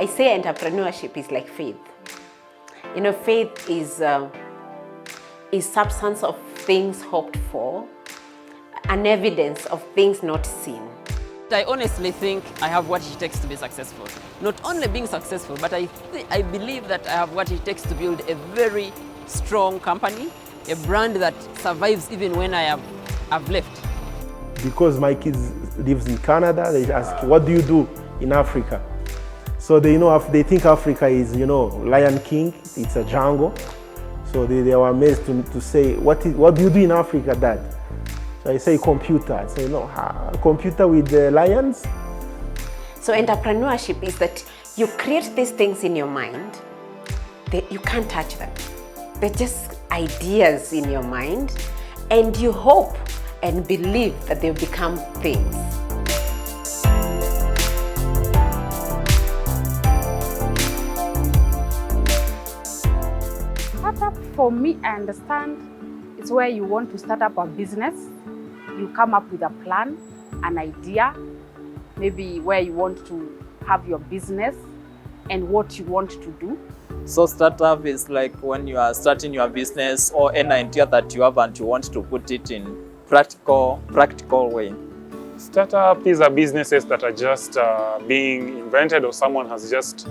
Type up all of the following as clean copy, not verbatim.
I say entrepreneurship is like faith. You know, faith is substance of things hoped for, an evidence of things not seen. I honestly think I have what it takes to be successful. Not only being successful, but I believe that I have what it takes to build a very strong company, a brand that survives even when I've left. Because my kids lives in Canada, they ask, what do you do in Africa? So they think Africa is, Lion King, it's a jungle. So they were amazed to say, what do you do in Africa, Dad? So I say computer. I say, no, computer with the lions? So entrepreneurship is that you create these things in your mind, you can't touch them. They're just ideas in your mind, and you hope and believe that they'll become things. Startup, for me, I understand, it's where you want to start up a business. You come up with a plan, an idea, maybe where you want to have your business and what you want to do. So startup is like when you are starting your business or an idea that you have and you want to put it in practical way. Startup is a businesses that are just being invented, or someone has just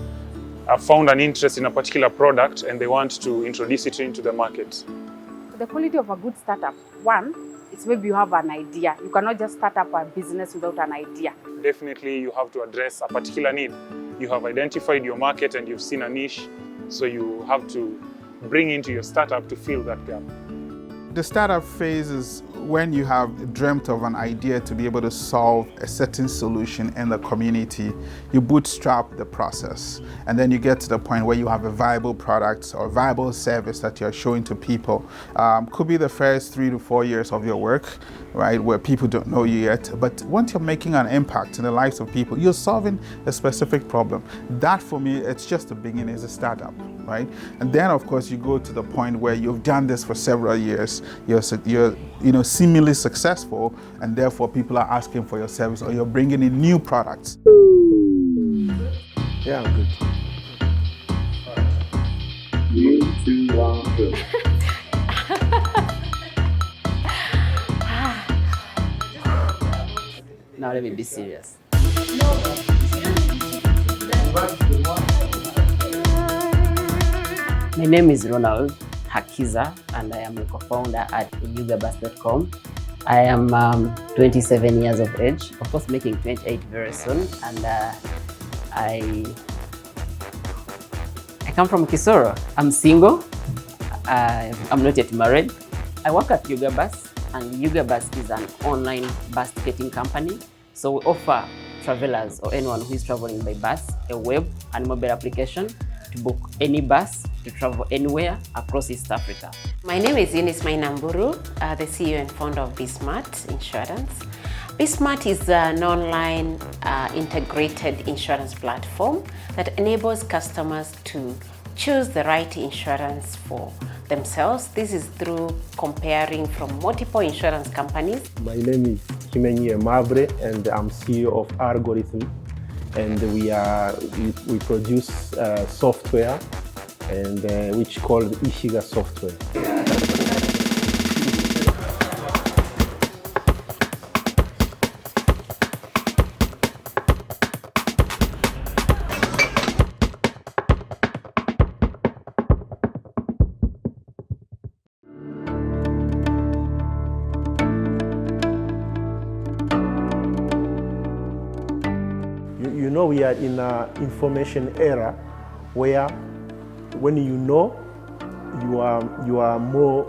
found an interest in a particular product and they want to introduce it into the market. The quality of a good startup, one, is maybe you have an idea. You cannot just start up a business without an idea. Definitely you have to address a particular need. You have identified your market and you've seen a niche, so you have to bring into your startup to fill that gap. The startup phase is when you have dreamt of an idea to be able to solve a certain solution in the community. You bootstrap the process, and then you get to the point where you have a viable product or viable service that you're showing to people. Could be the first 3 to 4 years of your work, right, where people don't know you yet. But once you're making an impact in the lives of people, you're solving a specific problem. That, for me, it's just the beginning, is a startup, right? And then, of course, you go to the point where you've done this for several years. You're seemingly successful, and therefore people are asking for your service, or you're bringing in new products. Yeah, I'm good. 3, 2, 1, go. Now let me be serious. My name is Ronald Hakiza, and I am a co-founder at yugabus.com. I am 27 years of age, of course making 28 very soon, and I come from Kisoro. I'm single, I'm not yet married. I work at Yugabus, and Yugabus is an online bus ticketing company. So we offer travelers or anyone who is traveling by bus a web and mobile application to book any bus to travel anywhere across East Africa. My name is Eunice Mainamburu, the CEO and founder of Bismart Insurance. Bismart is an online integrated insurance platform that enables customers to choose the right insurance for themselves. This is through comparing from multiple insurance companies. My name is Kimenyi Mabre, and I'm CEO of Algorithm. And we produce software, and which called Ishiga software. We are in an information era where when you know, you are more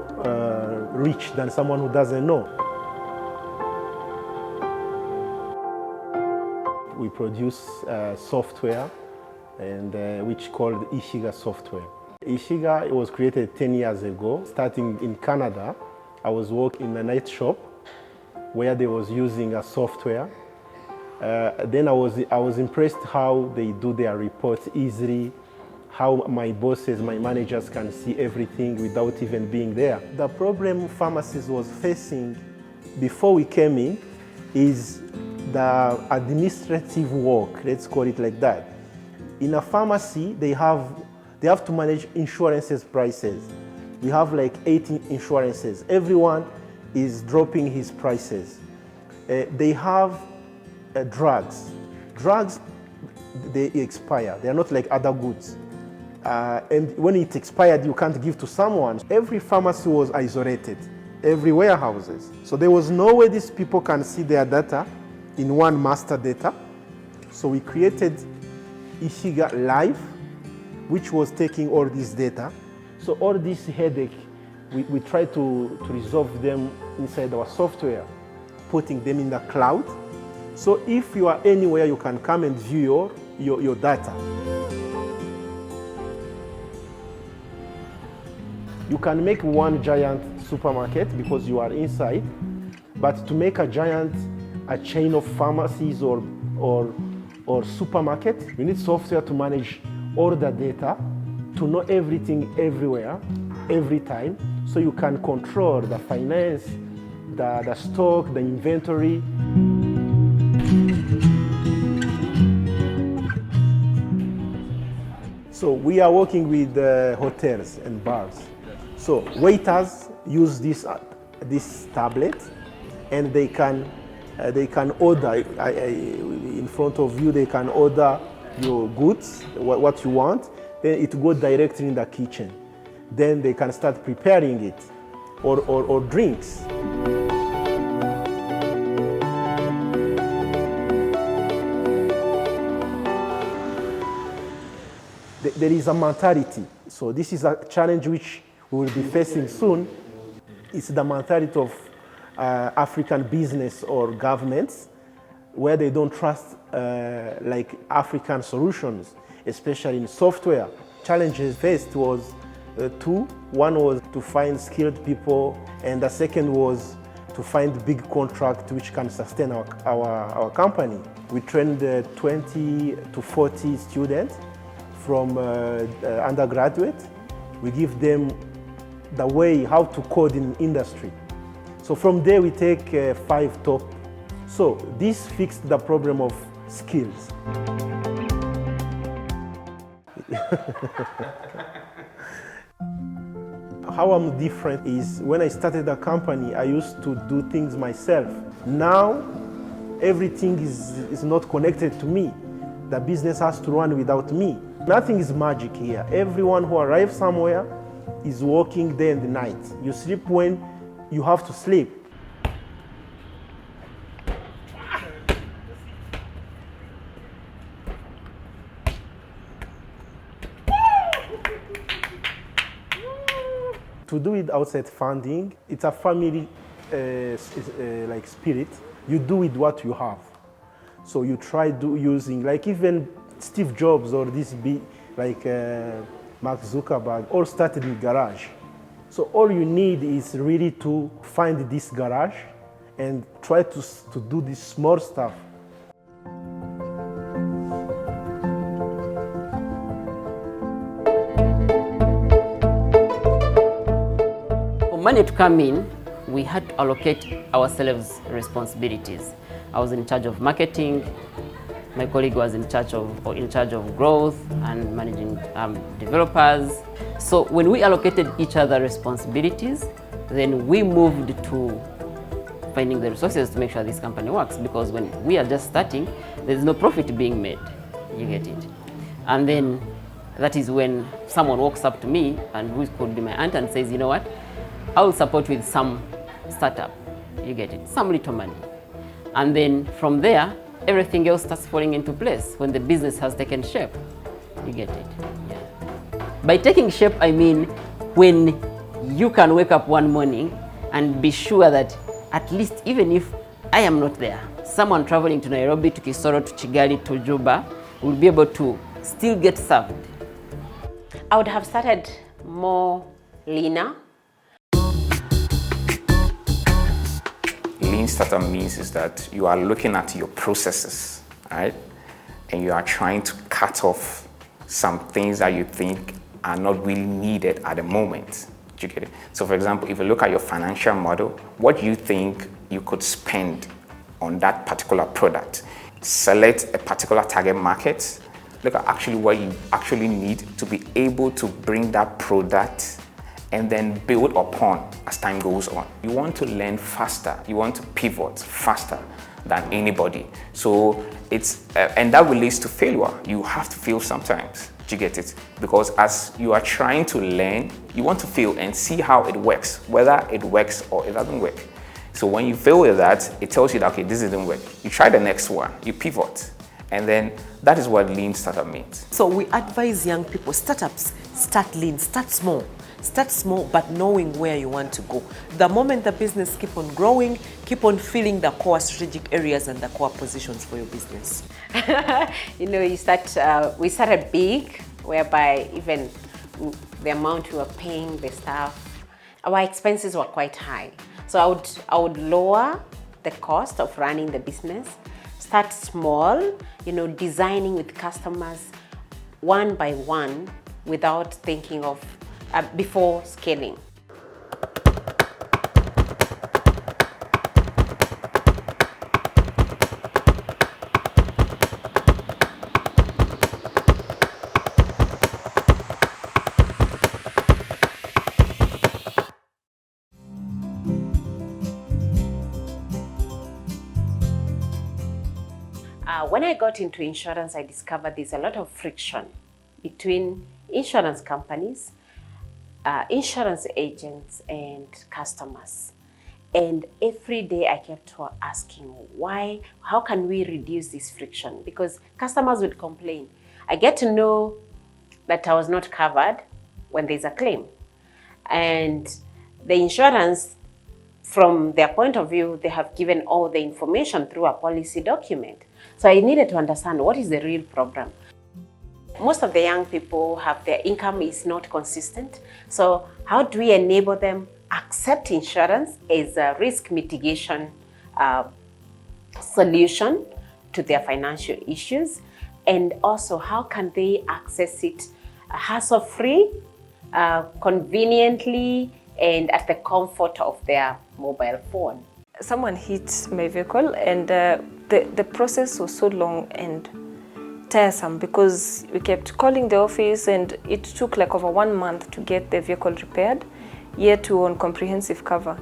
rich than someone who doesn't know. We produce software, and which called Ishiga software. Ishiga was created 10 years ago. Starting in Canada, I was working in a night shop where they was using a software. Then I was impressed how they do their reports easily, how my bosses, my managers can see everything without even being there. The problem pharmacists was facing before we came in is the administrative work, let's call it like that. In a pharmacy, they have to manage insurances prices. We have like 18 insurances. Everyone is dropping his prices. They have drugs. Drugs, they expire. They are not like other goods. And when it expired, you can't give to someone. Every pharmacy was isolated, every warehouses. So there was no way these people can see their data in one master data. So we created Ishiga Live, which was taking all this data. So all this headache, we try to resolve them inside our software, putting them in the cloud. So if you are anywhere, you can come and view your data. You can make one giant supermarket because you are inside, but to make a chain of pharmacies or supermarket, you need software to manage all the data, to know everything everywhere, every time, so you can control the finance, the stock, the inventory. So we are working with hotels and bars. So waiters use this tablet, and they can order in front of you. They can order your goods, what you want. Then it goes directly in the kitchen. Then they can start preparing it, or drinks. There is a mentality. So this is a challenge which we will be facing soon. It's the mentality of African business or governments, where they don't trust like African solutions, especially in software. Challenges faced was two. One was to find skilled people, and the second was to find big contract which can sustain our company. We trained 20 to 40 students from undergraduate. We give them the way how to code in industry. So from there we take 5 top. So this fixed the problem of skills. How I'm different is when I started the company, I used to do things myself. Now everything is not connected to me. The business has to run without me. Nothing is magic here. Everyone who arrives somewhere is working day and night. You sleep when you have to sleep. To do it outside funding, it's a family like spirit. You do with what you have. So you try using, like even Steve Jobs or this like Mark Zuckerberg, all started in garage. So all you need is really to find this garage and try to do this small stuff. For money to come in, we had to allocate ourselves responsibilities. I was in charge of marketing. My colleague was in charge of growth and managing developers. So when we allocated each other responsibilities, then we moved to finding the resources to make sure this company works. Because when we are just starting, there's no profit being made. You get it? And then that is when someone walks up to me, and who could be my aunt, and says, you know what, I will support with some startup. You get it? Some little money. And then from there, everything else starts falling into place when the business has taken shape. You get it? Yeah. By taking shape, I mean when you can wake up one morning and be sure that at least even if I am not there, someone traveling to Nairobi, to Kisoro, to Kigali, to Juba will be able to still get served. I would have started more leaner. Lean startup means is that you are looking at your processes, right? And you are trying to cut off some things that you think are not really needed at the moment. Do you get it? So for example, if you look at your financial model, what you think you could spend on that particular product, select a particular target market, look at actually what you actually need to be able to bring that product and then build upon as time goes on. You want to learn faster, you want to pivot faster than anybody. So it's, and that relates to failure. You have to fail sometimes, do you get it? Because as you are trying to learn, you want to fail and see how it works, whether it works or it doesn't work. So when you fail with that, it tells you that, okay, this didn't work. You try the next one, you pivot. And then that is what lean startup means. So we advise young people, startups, start lean, start small. Start small, but knowing where you want to go. The moment the business keep on growing, keep on filling the core strategic areas and the core positions for your business. You know, we started big, whereby even the amount we were paying the staff, our expenses were quite high. So I would lower the cost of running the business, start small, you know, designing with customers one by one without thinking of before scaling. When I got into insurance, I discovered there's a lot of friction between insurance companies, insurance agents, and customers. And every day I kept asking, why, how can we reduce this friction? Because customers would complain. I get to know that I was not covered when there's a claim. And the insurance, from their point of view, they have given all the information through a policy document. So I needed to understand what is the real problem. Most of the young people have their income is not consistent. So how do we enable them accept insurance as a risk mitigation solution to their financial issues? And also, how can they access it hassle-free, conveniently, and at the comfort of their mobile phone? Someone hit my vehicle, and the process was so long and tiresome because we kept calling the office, and it took like over 1 month to get the vehicle repaired, yet we were on comprehensive cover.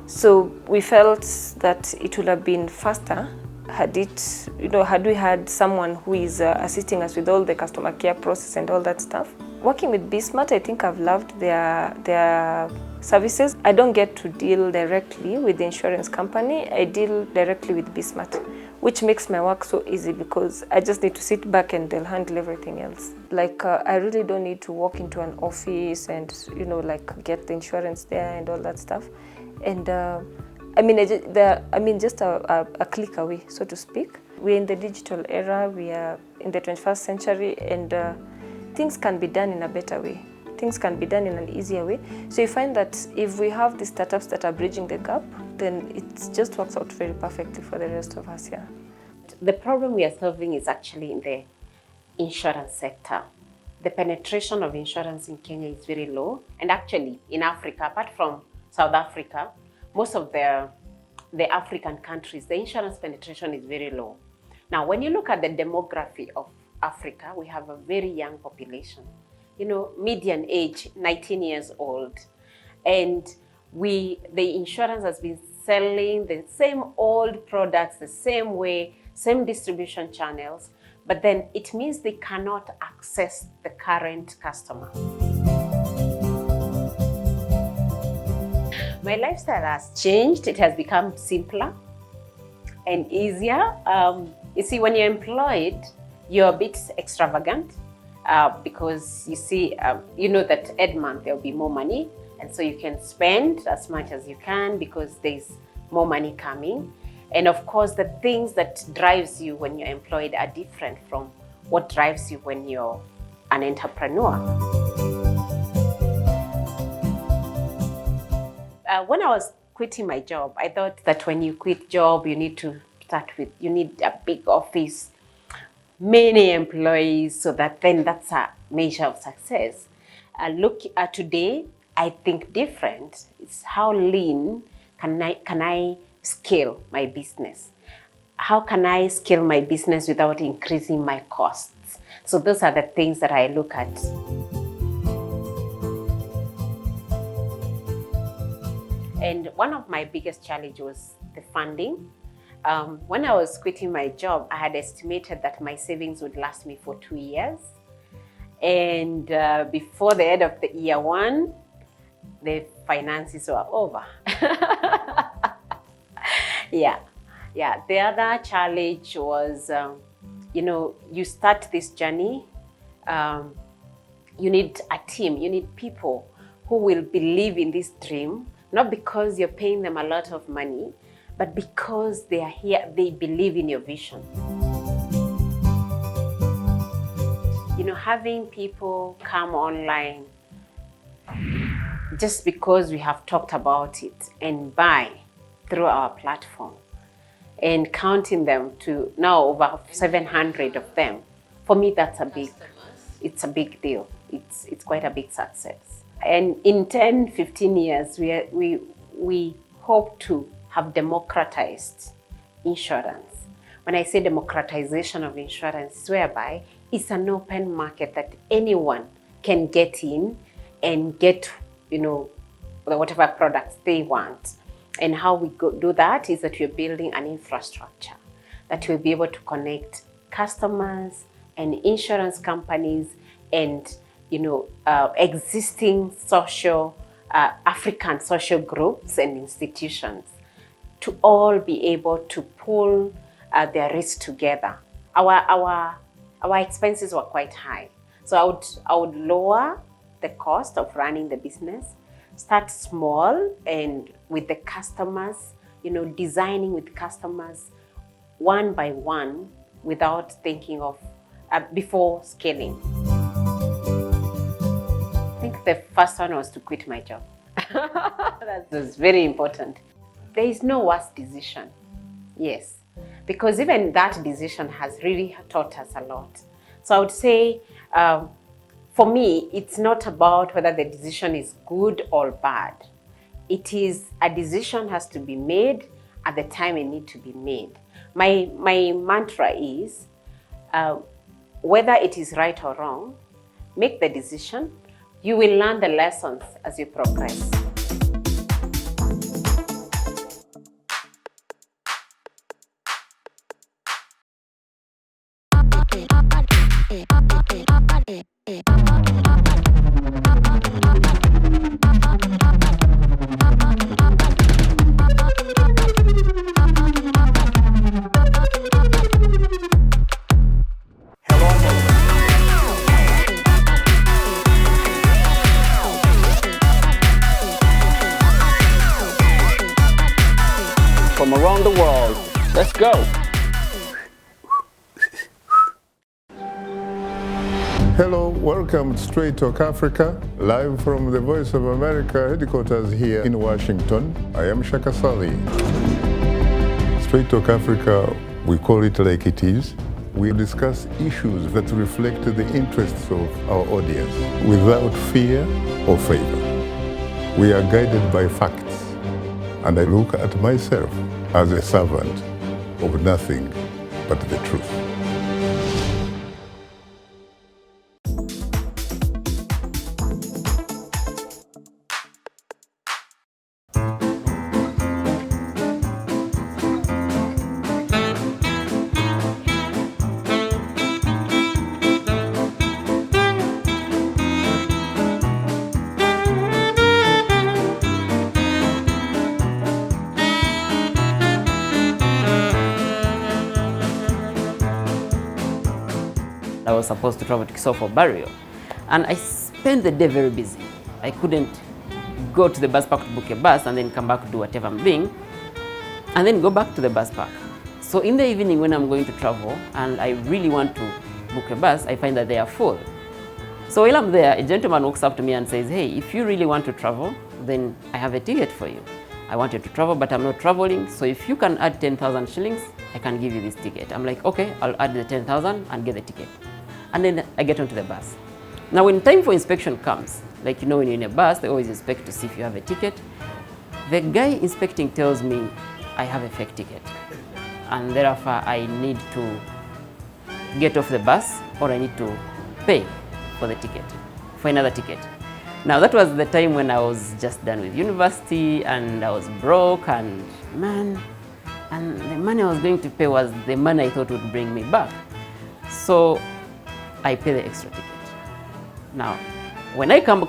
So we felt that it would have been faster had we had someone who is assisting us with all the customer care process and all that stuff. Working with Bismart, I think I've loved their services. I don't get to deal directly with the insurance company. I deal directly with Bismart, which makes my work so easy because I just need to sit back and they'll handle everything else. Like I really don't need to walk into an office and like get the insurance there and all that stuff. And just a click away, so to speak. We're in the digital era. We are in the 21st century, and things can be done in a better way. Things can be done in an easier way. So you find that if we have the startups that are bridging the gap, then it just works out very perfectly for the rest of us here. The problem we are solving is actually in the insurance sector. The penetration of insurance in Kenya is very low. And actually in Africa, apart from South Africa, most of the African countries, the insurance penetration is very low. Now, when you look at the demography of Africa, we have a very young population. Median age, 19 years old. And the insurance has been selling the same old products, the same way, same distribution channels, but then it means they cannot access the current customer. My lifestyle has changed. It has become simpler and easier. You see, when you're employed, you're a bit extravagant because you see, you know that every month there'll be more money, and so you can spend as much as you can because there's more money coming. And of course, the things that drives you when you're employed are different from what drives you when you're an entrepreneur. When I was quitting my job, I thought that when you quit job, you need a big office, many employees, so that then that's a measure of success. Look, today, I think different. It's how lean can I scale my business? How can I scale my business without increasing my costs? So those are the things that I look at. And one of my biggest challenges was the funding. When I was quitting my job, I had estimated that my savings would last me for 2 years. And before the end of the year one, the finances were over. Yeah. The other challenge was, you start this journey, you need a team, you need people who will believe in this dream, not because you're paying them a lot of money, but because they are here, they believe in your vision. Having people come online just because we have talked about it and buy through our platform, and counting them to now over 700 of them, for me it's a big deal. It's quite a big success. And in 10, 15 years, we hope to have democratized insurance. When I say democratization of insurance, it's whereby it's an open market that anyone can get in and get, whatever products they want. And how we do that is that we're building an infrastructure that will be able to connect customers and insurance companies and, existing African social groups and institutions to all be able to pull their risk together. Our expenses were quite high. So I would lower the cost of running the business, start small and with the customers, designing with customers one by one without thinking of before scaling. I think the first one was to quit my job. That was very important. There is no worse decision. Yes. Because even that decision has really taught us a lot. So I would say, for me, it's not about whether the decision is good or bad. It is a decision has to be made at the time it needs to be made. My mantra is, whether it is right or wrong, make the decision. You will learn the lessons as you progress. From around the world, let's go! Hello, welcome to Straight Talk Africa, live from the Voice of America headquarters here in Washington. I am Shaka Sali. Straight Talk Africa, we call it like it is. We discuss issues that reflect the interests of our audience without fear or favor. We are guided by facts, and I look at myself as a servant of nothing but the truth. I was supposed to travel to Kisau for burial, and I spent the day very busy. I couldn't go to the bus park to book a bus and then come back to do whatever I'm doing, and then go back to the bus park. So in the evening when I'm going to travel and I really want to book a bus, I find that they are full. So while I'm there, a gentleman walks up to me and says, "Hey, if you really want to travel, then I have a ticket for you. I want you to travel, but I'm not traveling, so if you can add 10,000 shillings, I can give you this ticket." I'm like, okay, I'll add the 10,000 and get the ticket. And then I get onto the bus. Now when time for inspection comes, like when you're in a bus, they always inspect to see if you have a ticket. The guy inspecting tells me I have a fake ticket, and therefore I need to get off the bus or I need to pay for the ticket, for another ticket. Now that was the time when I was just done with university and I was broke and man, and the money I was going to pay was the money I thought would bring me back. So I pay the extra ticket. Now, when I come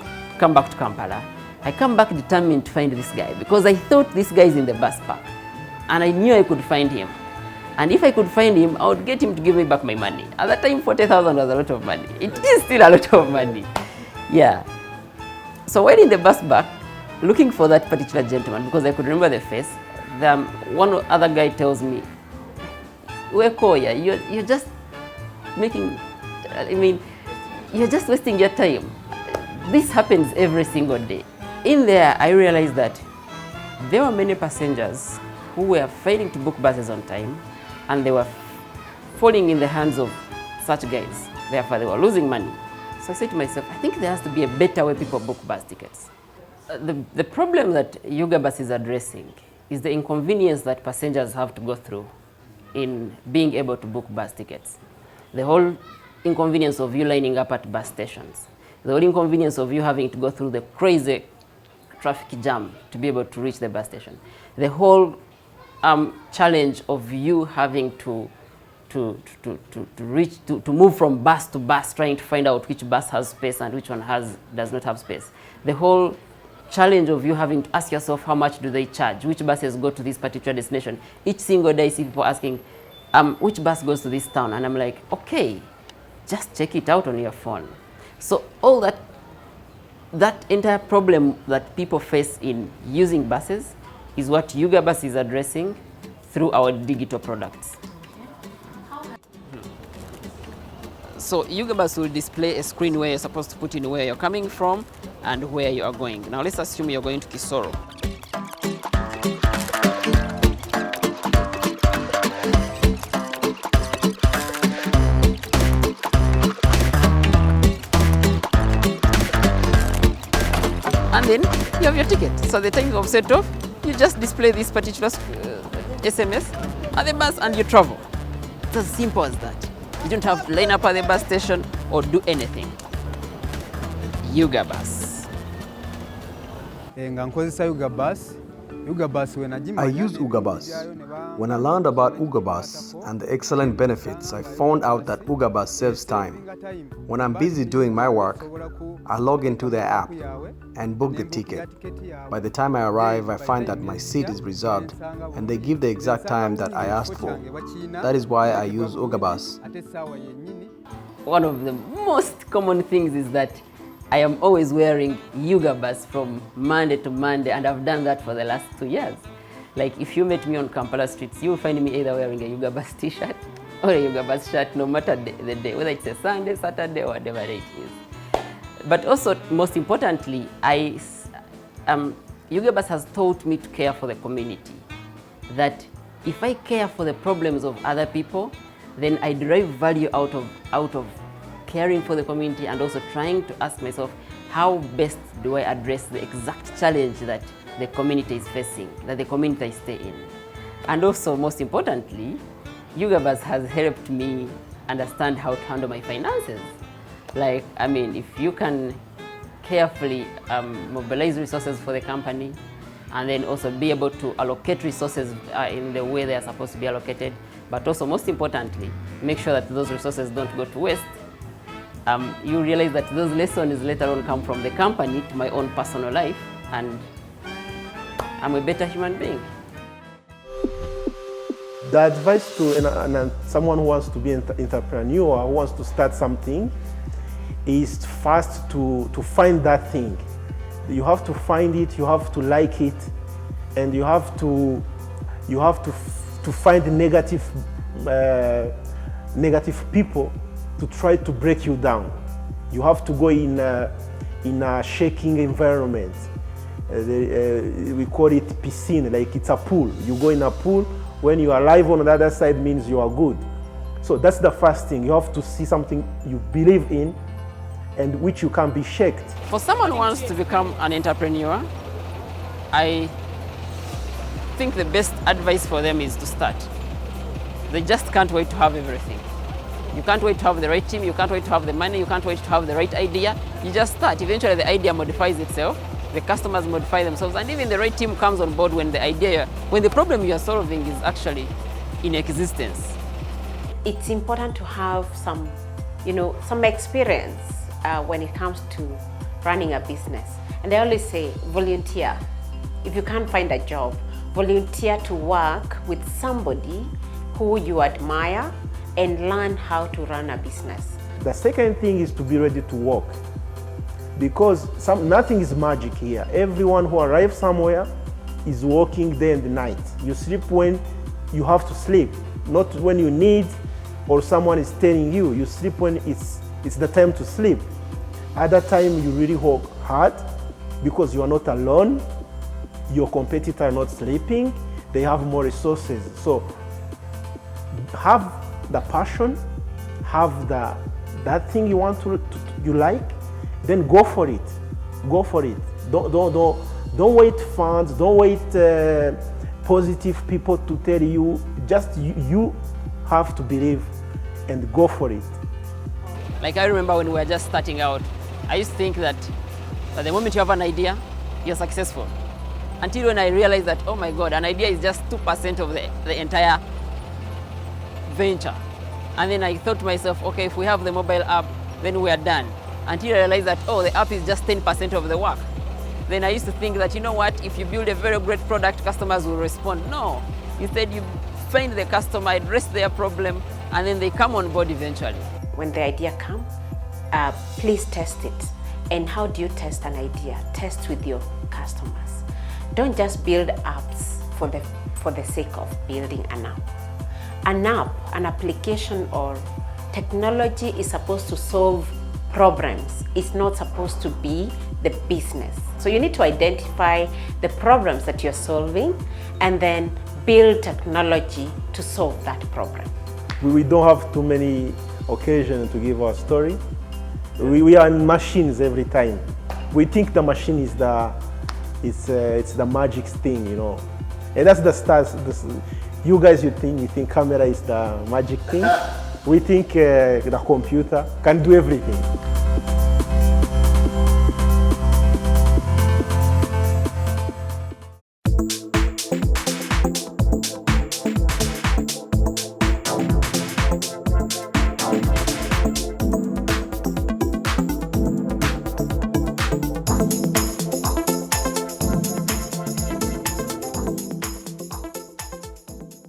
back to Kampala, I come back determined to find this guy because I thought this guy is in the bus park and I knew I could find him. And if I could find him, I would get him to give me back my money. At that time, 40,000 was a lot of money. It is still a lot of money. Yeah. So when in the bus back, looking for that particular gentleman, because I could remember the face, one other guy tells me, Wekoya, you're just making, you're just wasting your time. This happens every single day. In there, I realized that there were many passengers who were failing to book buses on time, and they were falling in the hands of such guys. Therefore, they were losing money. So I said to myself, I think there has to be a better way people book bus tickets. The problem that Yuga Bus is addressing is the inconvenience that passengers have to go through in being able to book bus tickets. The whole inconvenience of you lining up at bus stations. The whole inconvenience of you having to go through the crazy traffic jam to be able to reach the bus station. The whole challenge of you having to move from bus to bus, trying to find out which bus has space and which one does not have space. The whole challenge of you having to ask yourself how much do they charge, which buses go to this particular destination. Each single day I see people asking, which bus goes to this town? And I'm like, okay, just check it out on your phone. So all that entire problem that people face in using buses is what Yuga Bus is addressing through our digital products. So Yuga Bus will display a screen where you're supposed to put in where you're coming from and where you are going. Now let's assume you're going to Kisoro. And then you have your ticket. So the time of set off, you just display this particular SMS at the bus and you travel. It's as simple as that. You don't have to line up at the bus station or do anything. Yuga Bus. I use Yuga Bus. When I learned about Yuga Bus and the excellent benefits, I found out that Yuga Bus saves time. When I'm busy doing my work, I log into their app and book the ticket. By the time I arrive, I find that my seat is reserved and they give the exact time that I asked for. That is why I use Yuga Bus. One of the most common things is that I am always wearing Yuga Bus from Monday to Monday, and I've done that for the last 2 years. Like if you met me on Kampala streets, you'll find me either wearing a Yuga Bus t-shirt or a Yuga Bus shirt, no matter the day, whether it's a Sunday, Saturday, or whatever it is. But also, most importantly, Yuga Bus has taught me to care for the community. That if I care for the problems of other people, then I derive value out of caring for the community and also trying to ask myself, how best do I address the exact challenge that the community is facing, that the community I stay in. And also, most importantly, Yuga Bus has helped me understand how to handle my finances. Like, if you can carefully mobilize resources for the company and then also be able to allocate resources in the way they are supposed to be allocated, but also, most importantly, make sure that those resources don't go to waste. You realize that those lessons later on come from the company to my own personal life, and I'm a better human being. The advice to someone who wants to be an entrepreneur, who wants to start something, is first to find that thing. You have to find it, you have to like it, and you have to find negative people to try to break you down. You have to go in a shaking environment. We call it piscine, like it's a pool. You go in a pool, when you are alive on the other side means you are good. So that's the first thing. You have to see something you believe in and which you can be shaken. For someone who wants to become an entrepreneur, I think the best advice for them is to start. They just can't wait to have everything. You can't wait to have the right team, you can't wait to have the money, you can't wait to have the right idea. You just start. Eventually the idea modifies itself, the customers modify themselves, and even the right team comes on board when the problem you are solving is actually in existence. It's important to have some experience when it comes to running a business. And I always say, volunteer. If you can't find a job, volunteer to work with somebody who you admire and learn how to run a business. The second thing is to be ready to work, because nothing is magic here. Everyone who arrives somewhere is working day and night. You sleep when you have to sleep, not when you need or someone is telling you. You sleep when it's the time to sleep. At that time, you really work hard because you are not alone. Your competitors are not sleeping. They have more resources. So have the passion, have that thing you want you like, then go for it. Go for it. Don't wait funds. Don't wait positive people to tell you. Just you have to believe and go for it. Like I remember when we were just starting out, I used to think that at the moment you have an idea, you're successful. Until when I realized that, oh my God, an idea is just 2% of the entire venture. And then I thought to myself, okay, if we have the mobile app, then we are done. Until I realized that, oh, the app is just 10% of the work. Then I used to think that, you know what, if you build a very great product, customers will respond. No, instead you find the customer, address their problem, and then they come on board eventually. When the idea comes, please test it. And how do you test an idea? Test with your customers. Don't just build apps for the sake of building an app. An app, an application or technology is supposed to solve problems. It's not supposed to be the business. So you need to identify the problems that you're solving and then build technology to solve that problem. We don't have too many occasions to give our story. We are in machines every time. We think the machine is it's the magic thing, you know. And that's the stars. You guys, you think camera is the magic thing. We think the computer can do everything.